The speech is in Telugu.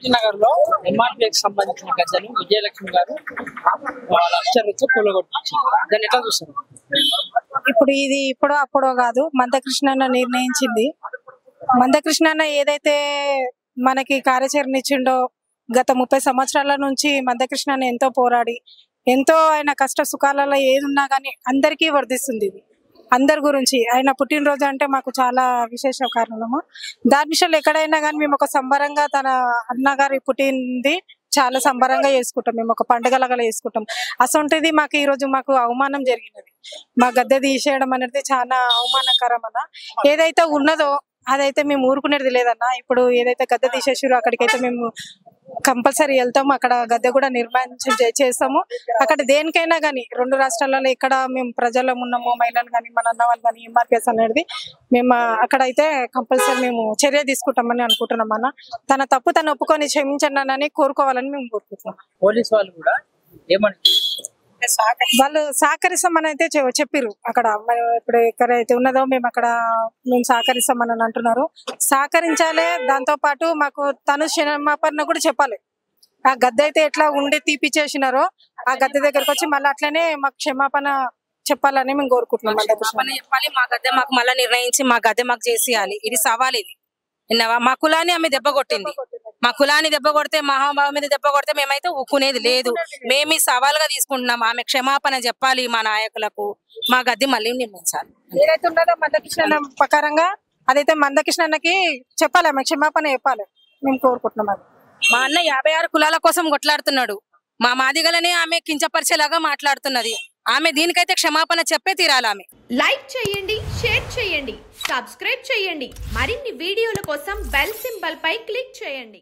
ప్రగతి నగర్ లో ఎంఆర్పీకి సంబంధించిన గద్దెను విజయలక్ష్మి గారు లక్ష కూలగొట్టించారు. దాన్ని ఎట్లా చూస్తారు? ఇప్పుడు ఇది ఇప్పుడో అప్పుడో కాదు, మందకృష్ణన్న నిర్ణయించింది. మందకృష్ణన్న ఏదైతే మనకి కార్యాచరణ ఇచ్చిండో గత 30 సంవత్సరాల నుంచి మందకృష్ణన్న ఎంతో పోరాడి ఎంతో ఆయన కష్ట సుఖాలలో ఏది ఉన్నా కానీ అందరికీ వర్ధిస్తుంది. ఇది అందరి గురించి ఆయన పుట్టినరోజు అంటే మాకు చాలా విశేష కారణము. దాని విషయంలో ఎక్కడైనా కానీ మేము ఒక సంబరంగా తన అన్నగారి పుట్టింది చాలా సంబరంగా చేసుకుంటాం. మేము ఒక పండుగలాగా చేసుకుంటాం. అసొంటిది మాకు ఈ రోజు మాకు అవమానం జరిగినది. మా గద్దె తీసేయడం అనేది చాలా అవమానకరం అన్న. ఏదైతే ఉన్నదో అదైతే మేము ఊరుకునేది లేదన్న. ఇప్పుడు ఏదైతే గద్దె తీసేసారో అక్కడికైతే మేము కంపల్సరీ వెళ్తాము. అక్కడ గద్దె కూడా నిర్మాణం చేస్తాము. అక్కడ దేనికైనా కానీ 2 రాష్ట్రాలలో ఎక్కడ మేము ప్రజల్లో ఉన్నాము, మహిళలు కానీ మన అన్న వాళ్ళు కానీ ఎంఆర్పిఎస్ అనేది మేము అక్కడైతే కంపల్సరీ మేము చర్య తీసుకుంటామని అనుకుంటున్నాం అన్న. తన తప్పు తను ఒప్పుకొని క్షమించండి అని కోరుకోవాలని మేము కోరుకుంటున్నాం. పోలీసు వాళ్ళు కూడా ఏమంటారు? వాళ్ళు సహకరిస్తామని అయితే చెప్పిర్రు. అక్కడ ఇప్పుడు ఎక్కడైతే ఉన్నదో మేము అక్కడ మేము సహకరిస్తామని అంటున్నారు. సహకరించాలి. దాంతో పాటు మాకు తను క్షమాపణ కూడా చెప్పాలి. ఆ గద్దె అయితే ఎట్లా ఉండి తీపిచ్చేసినారో ఆ గద్దె దగ్గరకు వచ్చి మళ్ళీ అట్లనే మాకు క్షమాపణ చెప్పాలని మేము కోరుకుంటున్నాం. చెప్పాలి. మా గద్దె మాకు మళ్ళీ నిర్ణయించి మా గద్దె మాకు చేసేయాలి. ఇది సవాల్. ఇది విన్నావా? మా కులాన్ని ఆమె దెబ్బ కొట్టింది. మా కులాన్ని దెబ్బ కొడితే, మహాబాబు మీద దెబ్బ కొడితే మేమైతే ఊకునేది లేదు. మేము సవాల్గా తీసుకుంటున్నాం. ఆమె క్షమాపణ చెప్పాలి మా నాయకులకు. మా గద్దె మళ్ళీ నిర్మించాలి. ఏదైతే ఉన్నదో మందకృష్ణ ప్రకారంగా అదైతే మందకృష్ణకి చెప్పాలి. ఆమె క్షమాపణ చెప్పాలి మేము కోరుకుంటున్నాం. మా అన్న 56 కులాల కోసం కొట్లాడుతున్నాడు. మా మాదిగలనే ఆమె కించపరిచేలాగా మాట్లాడుతున్నది. ఆమె దీనికైతే క్షమాపణ చెప్పే తీరాలి. ఆమె లైక్ చేయండి, షేర్ చేయండి, సబ్స్క్రైబ్ చేయండి. మరిన్ని వీడియోల కోసం బెల్ సింబల్ పై క్లిక్ చేయండి.